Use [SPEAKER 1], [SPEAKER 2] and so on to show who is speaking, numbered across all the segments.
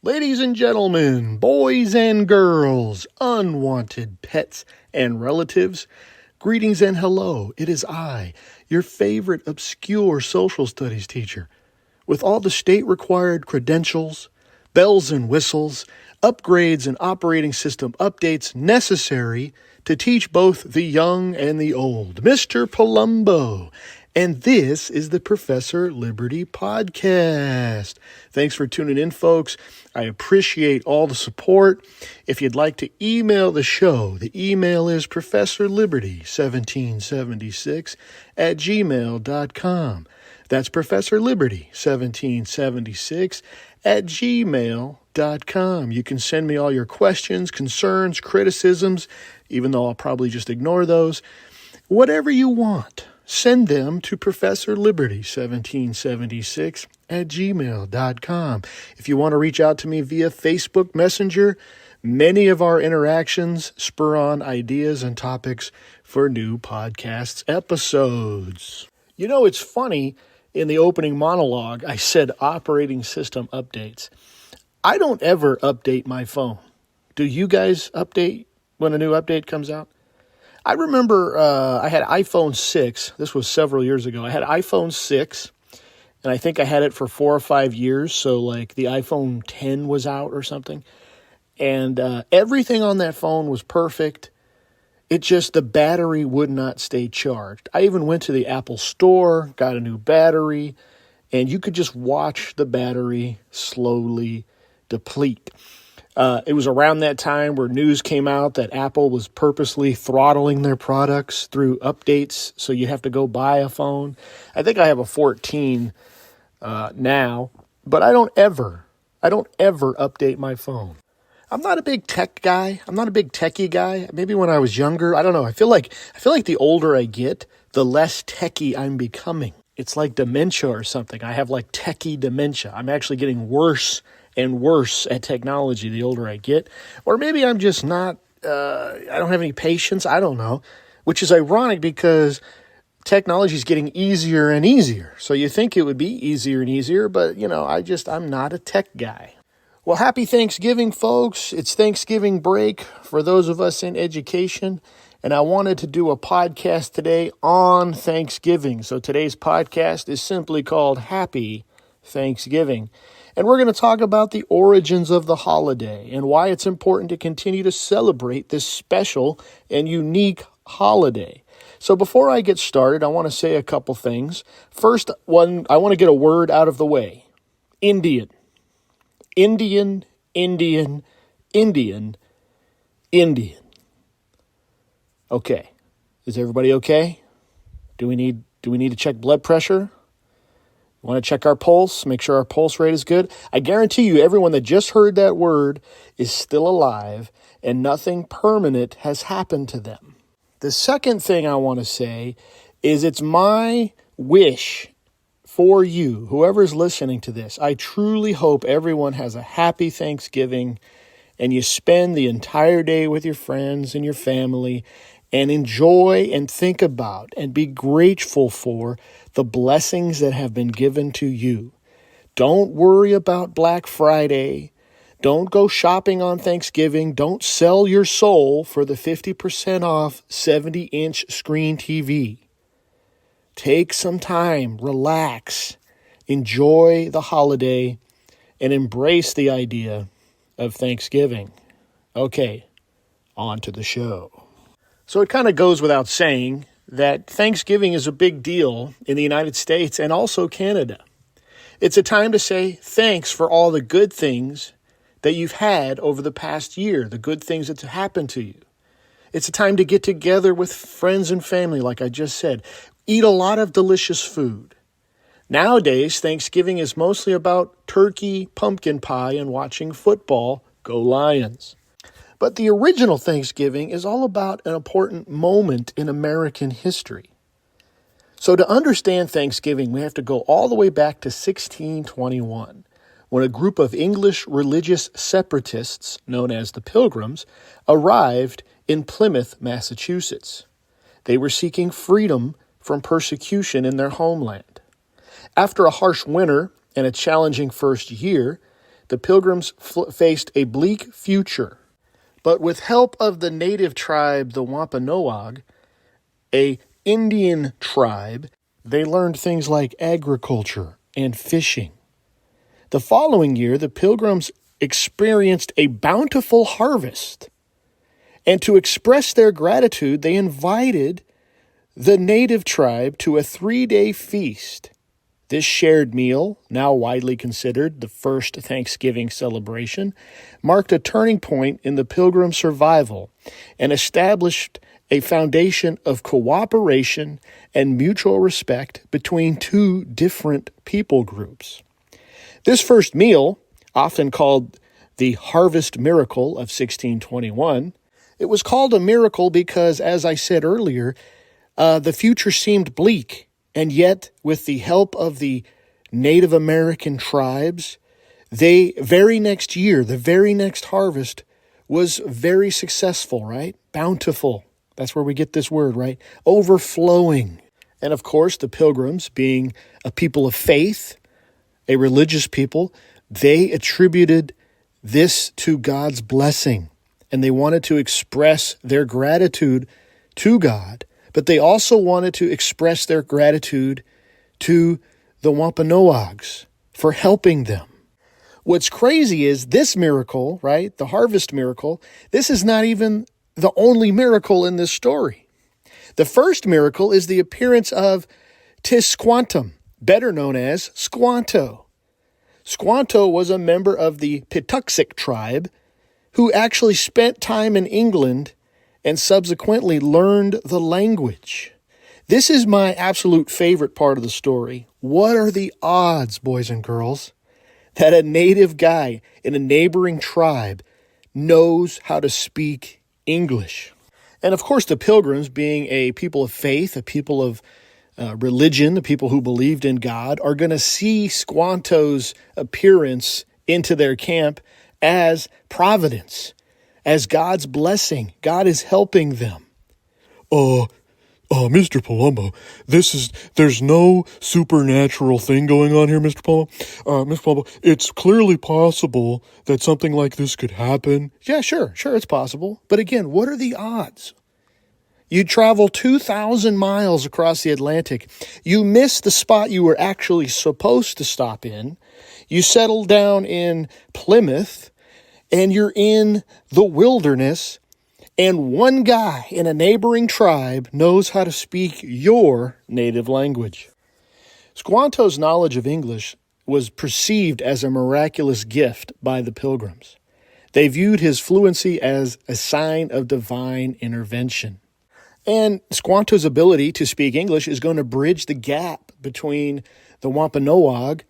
[SPEAKER 1] Ladies and gentlemen, boys and girls, unwanted pets and relatives, greetings and hello. It is I, your favorite obscure social studies teacher, with all the state-required credentials, bells and whistles, upgrades and operating system updates necessary to teach both the young and the old, Mr. Palumbo. And this is the Professor Liberty Podcast. Thanks for tuning in, folks. I appreciate all the support. If you'd like to email the show, the email is professorliberty1776@gmail.com. That's professorliberty1776@gmail.com. You can send me all your questions, concerns, criticisms, even though I'll probably just ignore those. Whatever you want. Send them to professorliberty1776@gmail.com. If you want to reach out to me via Facebook Messenger, many of our interactions spur on ideas and topics for new podcasts episodes. You know, it's funny, in the opening monologue, I said operating system updates. I don't ever update my phone. Do you guys update when a new update comes out? I remember I had iPhone 6. This was several years ago. I had iPhone 6, and I think I had it for 4 or 5 years. So, like, the iPhone 10 was out or something. And everything on that phone was perfect. It just, the battery would not stay charged. I even went to the Apple store, got a new battery, and you could just watch the battery slowly deplete. It was around that time where news came out that Apple was purposely throttling their products through updates, so you have to go buy a phone. I think I have a 14 now, but I don't ever update my phone. I'm not a big tech guy. I'm not a big techie guy. Maybe when I was younger, I don't know. I feel like the older I get, the less techie I'm becoming. It's like dementia or something. I have like techie dementia. I'm actually getting worse and worse at technology the older I get. Or maybe I'm just not, I don't have any patience. I don't know. Which is ironic because technology is getting easier and easier. So you think it would be easier and easier, but you know, I'm not a tech guy. Well, happy Thanksgiving, folks. It's Thanksgiving break for those of us in education. And I wanted to do a podcast today on Thanksgiving. So today's podcast is simply called Happy Thanksgiving. And we're going to talk about the origins of the holiday and why it's important to continue to celebrate this special and unique holiday. So before I get started, I want to say a couple things. First, I want to get a word out of the way. Indian. Indian, Indian, Indian, Indian. Okay. Is everybody okay? Do we need to check blood pressure? Want to check our pulse, make sure our pulse rate is good? I guarantee you everyone that just heard that word is still alive and nothing permanent has happened to them. The second thing I want to say is it's my wish for you, whoever's listening to this. I truly hope everyone has a happy Thanksgiving and you spend the entire day with your friends and your family and enjoy and think about and be grateful for the blessings that have been given to you. Don't worry about Black Friday. Don't go shopping on Thanksgiving. Don't sell your soul for the 50% off 70-inch screen TV. Take some time, relax, enjoy the holiday, and embrace the idea of Thanksgiving. Okay, on to the show. So it kind of goes without saying that Thanksgiving is a big deal in the United States and also Canada. It's a time to say thanks for all the good things that you've had over the past year, the good things that have happened to you. It's a time to get together with friends and family, like I just said. Eat a lot of delicious food. Nowadays, Thanksgiving is mostly about turkey, pumpkin pie, and watching football. Go Lions. But the original Thanksgiving is all about an important moment in American history. So to understand Thanksgiving, we have to go all the way back to 1621, when a group of English religious separatists, known as the Pilgrims, arrived in Plymouth, Massachusetts. They were seeking freedom from persecution in their homeland. After a harsh winter and a challenging first year, the Pilgrims faced a bleak future. But with help of the native tribe, the Wampanoag, a Indian tribe, they learned things like agriculture and fishing. The following year, the Pilgrims experienced a bountiful harvest. And to express their gratitude, they invited the native tribe to a 3-day feast. This shared meal, now widely considered the first Thanksgiving celebration, marked a turning point in the Pilgrim survival and established a foundation of cooperation and mutual respect between two different people groups. This first meal, often called the Harvest Miracle of 1621, it was called a miracle because, as I said earlier, the future seemed bleak. And yet, with the help of the Native American tribes, the very next harvest was very successful, right? Bountiful. That's where we get this word, right? Overflowing. And of course, the Pilgrims, being a people of faith, a religious people, they attributed this to God's blessing. And they wanted to express their gratitude to God. But they also wanted to express their gratitude to the Wampanoags for helping them. What's crazy is this miracle, right, the harvest miracle, this is not even the only miracle in this story. The first miracle is the appearance of Tisquantum, better known as Squanto. Squanto was a member of the Patuxent tribe who actually spent time in England and subsequently learned the language. This is my absolute favorite part of the story. What are the odds, boys and girls, that a native guy in a neighboring tribe knows how to speak English? And of course, the Pilgrims, being a people of faith, a people of religion, the people who believed in God, are going to see Squanto's appearance into their camp as providence, as God's blessing. God is helping them.
[SPEAKER 2] Mr. Palumbo, there's no supernatural thing going on here, Mr. Palumbo. Mr. Palumbo, it's clearly possible that something like this could happen.
[SPEAKER 1] Yeah, sure, it's possible. But again, what are the odds? You travel 2,000 miles across the Atlantic. You miss the spot you were actually supposed to stop in. You settle down in Plymouth, and you're in the wilderness, and one guy in a neighboring tribe knows how to speak your native language. Squanto's knowledge of English was perceived as a miraculous gift by the Pilgrims. They viewed his fluency as a sign of divine intervention. And Squanto's ability to speak English is going to bridge the gap between the Wampanoag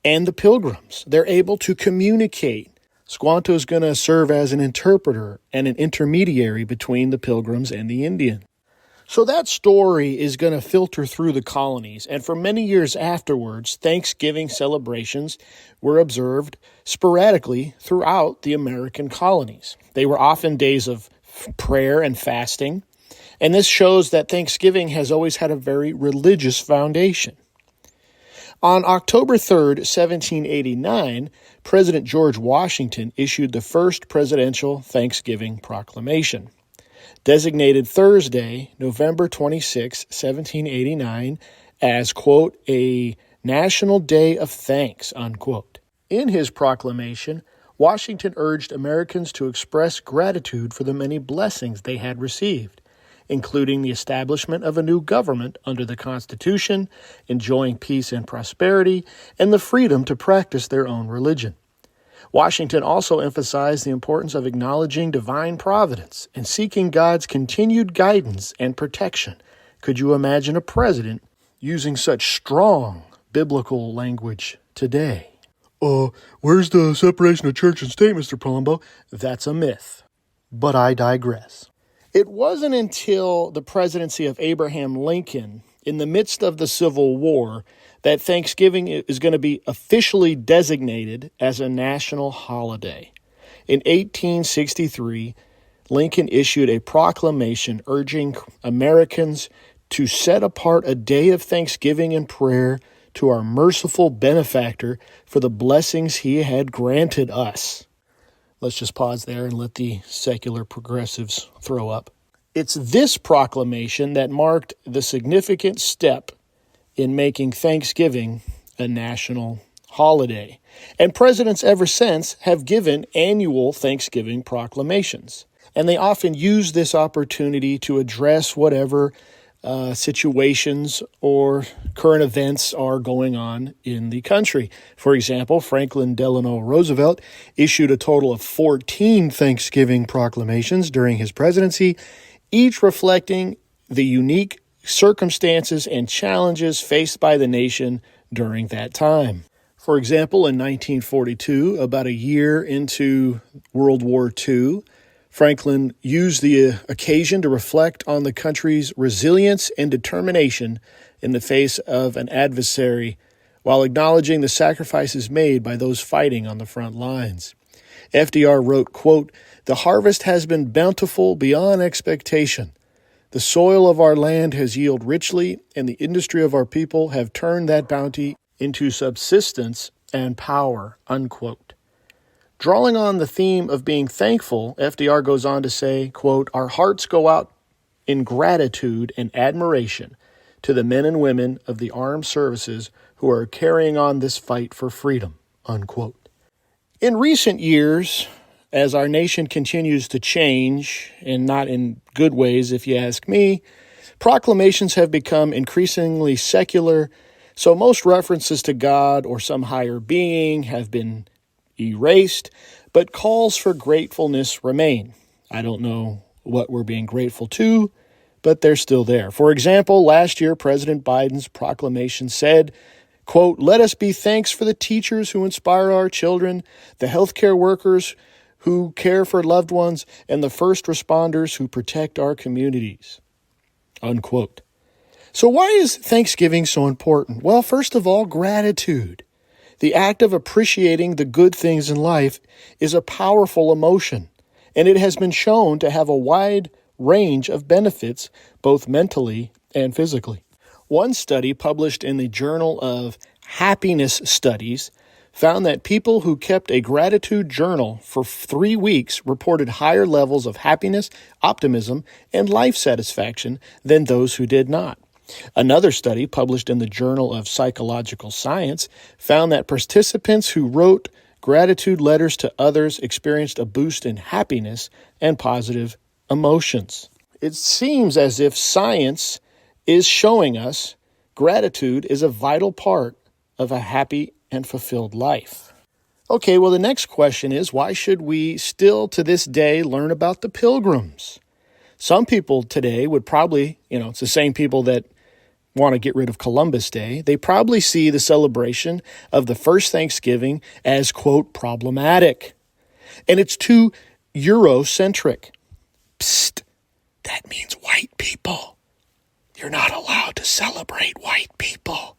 [SPEAKER 1] and the Pilgrims. They're able to communicate. Squanto is going to serve as an interpreter and an intermediary between the Pilgrims and the Indians. So that story is going to filter through the colonies, and for many years afterwards, Thanksgiving celebrations were observed sporadically throughout the American colonies. They were often days of prayer and fasting, and this shows that Thanksgiving has always had a very religious foundation. On October 3rd, 1789, President George Washington issued the first presidential Thanksgiving proclamation, designated Thursday, November 26, 1789, as, quote, a national day of thanks, unquote. In his proclamation, Washington urged Americans to express gratitude for the many blessings they had received, including the establishment of a new government under the Constitution, enjoying peace and prosperity, and the freedom to practice their own religion. Washington also emphasized the importance of acknowledging divine providence and seeking God's continued guidance and protection. Could you imagine a president using such strong biblical language today?
[SPEAKER 2] Where's the separation of church and state, Mr. Palumbo?
[SPEAKER 1] That's a myth. But I digress. It wasn't until the presidency of Abraham Lincoln, in the midst of the Civil War, that Thanksgiving is going to be officially designated as a national holiday. In 1863, Lincoln issued a proclamation urging Americans to set apart a day of thanksgiving and prayer to our merciful benefactor for the blessings he had granted us. Let's just pause there and let the secular progressives throw up. It's this proclamation that marked the significant step in making Thanksgiving a national holiday. And presidents ever since have given annual Thanksgiving proclamations. And they often use this opportunity to address whatever situations or current events are going on in the country. For example, Franklin Delano Roosevelt issued a total of 14 Thanksgiving proclamations during his presidency, each reflecting the unique circumstances and challenges faced by the nation during that time. For example, in 1942, about a year into World War II, Franklin used the occasion to reflect on the country's resilience and determination in the face of an adversary, while acknowledging the sacrifices made by those fighting on the front lines. FDR wrote, quote, "The harvest has been bountiful beyond expectation. The soil of our land has yielded richly, and the industry of our people have turned that bounty into subsistence and power," unquote. Drawing on the theme of being thankful, FDR goes on to say, quote, "Our hearts go out in gratitude and admiration to the men and women of the armed services who are carrying on this fight for freedom," unquote. In recent years, as our nation continues to change, and not in good ways if you ask me, proclamations have become increasingly secular, so most references to God or some higher being have been erased, but calls for gratefulness remain. I don't know what we're being grateful to, but they're still there. For example, last year, President Biden's proclamation said, quote, "Let us be thanks for the teachers who inspire our children, the healthcare workers who care for loved ones, and the first responders who protect our communities," unquote. So why is Thanksgiving so important? Well, first of all, gratitude. The act of appreciating the good things in life is a powerful emotion, and it has been shown to have a wide range of benefits, both mentally and physically. One study published in the Journal of Happiness Studies found that people who kept a gratitude journal for 3 weeks reported higher levels of happiness, optimism, and life satisfaction than those who did not. Another study published in the Journal of Psychological Science found that participants who wrote gratitude letters to others experienced a boost in happiness and positive emotions. It seems as if science is showing us gratitude is a vital part of a happy and fulfilled life. Okay, well, the next question is, why should we still to this day learn about the pilgrims? Some people today would probably, it's the same people that want to get rid of Columbus Day. They probably see the celebration of the first Thanksgiving as, quote, problematic. And it's too Eurocentric. Psst, that means white people. You're not allowed to celebrate white people.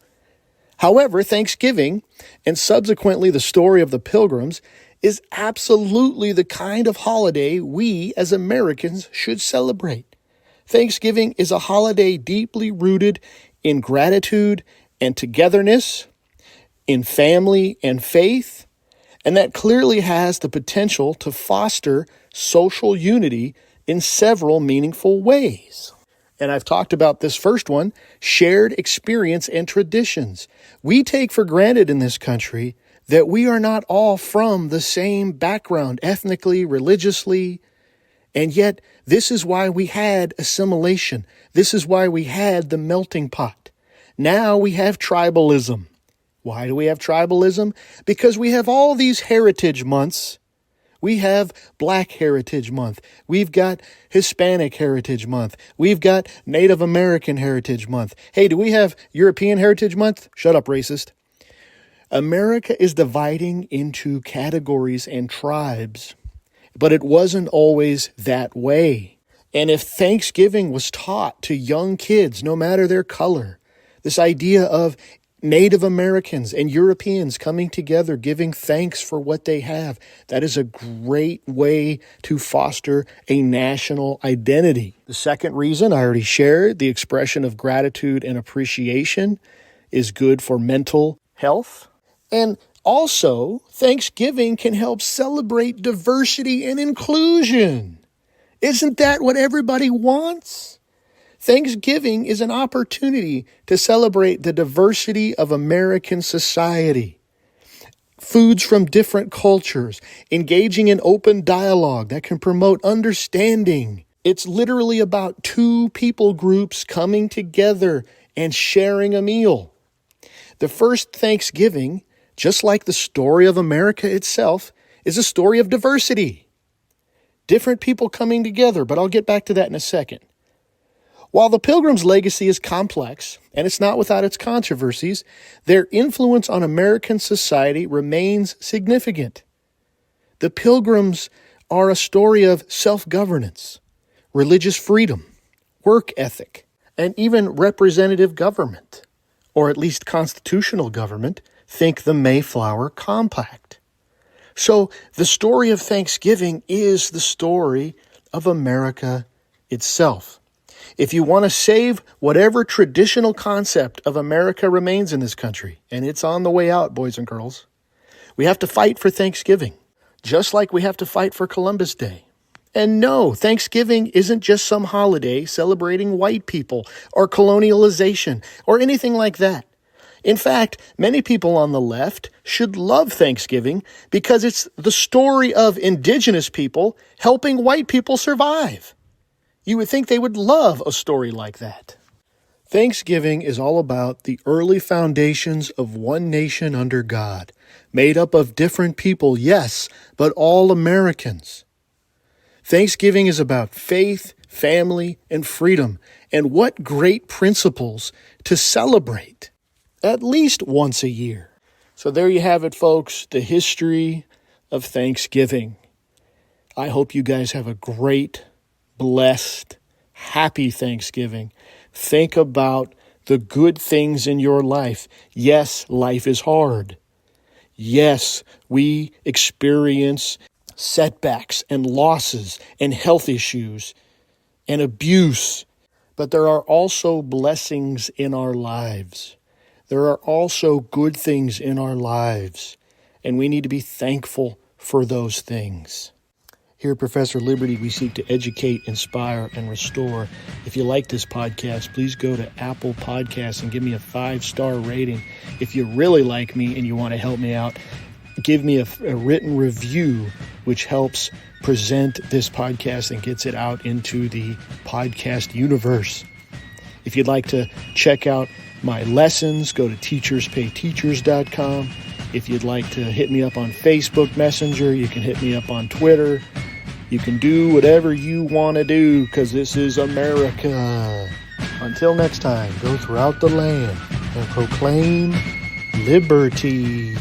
[SPEAKER 1] However, Thanksgiving, and subsequently the story of the Pilgrims, is absolutely the kind of holiday we as Americans should celebrate. Thanksgiving is a holiday deeply rooted in gratitude and togetherness, in family and faith, and that clearly has the potential to foster social unity in several meaningful ways. And I've talked about this first one, shared experience and traditions. We take for granted in this country that we are not all from the same background, ethnically, religiously, and yet this is why we had assimilation. This is why we had the melting pot. Now we have tribalism. Why do we have tribalism? Because we have all these heritage months. We have Black Heritage Month. We've got Hispanic Heritage Month. We've got Native American Heritage Month. Hey, do we have European Heritage Month? Shut up, racist. America is dividing into categories and tribes, but it wasn't always that way. And if Thanksgiving was taught to young kids, no matter their color, this idea of Native Americans and Europeans coming together, giving thanks for what they have, that is a great way to foster a national identity. The second reason I already shared, the expression of gratitude and appreciation, is good for mental health. And also, Thanksgiving can help celebrate diversity and inclusion. Isn't that what everybody wants? Thanksgiving is an opportunity to celebrate the diversity of American society. Foods from different cultures, engaging in open dialogue that can promote understanding. It's literally about two people groups coming together and sharing a meal. The first Thanksgiving, just like the story of America itself, is a story of diversity. Different people coming together, but I'll get back to that in a second. While the Pilgrims' legacy is complex, and it's not without its controversies, their influence on American society remains significant. The Pilgrims are a story of self-governance, religious freedom, work ethic, and even representative government, or at least constitutional government. Think the Mayflower Compact. So the story of Thanksgiving is the story of America itself. If you want to save whatever traditional concept of America remains in this country, and it's on the way out, boys and girls, we have to fight for Thanksgiving, just like we have to fight for Columbus Day. And no, Thanksgiving isn't just some holiday celebrating white people or colonialization or anything like that. In fact, many people on the left should love Thanksgiving because it's the story of indigenous people helping white people survive. You would think they would love a story like that. Thanksgiving is all about the early foundations of one nation under God, made up of different people, yes, but all Americans. Thanksgiving is about faith, family, and freedom, and what great principles to celebrate, at least once a year. So there you have it, folks, the history of Thanksgiving. I hope you guys have a great, blessed, happy Thanksgiving. Think about the good things in your life. Yes, life is hard. Yes, we experience setbacks and losses and health issues and abuse. But there are also blessings in our lives. There are also good things in our lives. And we need to be thankful for those things. Here at Professor Liberty, we seek to educate, inspire, and restore. If you like this podcast, please go to Apple Podcasts and give me a 5-star rating. If you really like me and you want to help me out, give me a written review, which helps present this podcast and gets it out into the podcast universe. If you'd like to check out my lessons, go to teacherspayteachers.com. If you'd like to hit me up on Facebook Messenger, you can hit me up on Twitter. You can do whatever you want to do because this is America. Until next time, go throughout the land and proclaim liberty.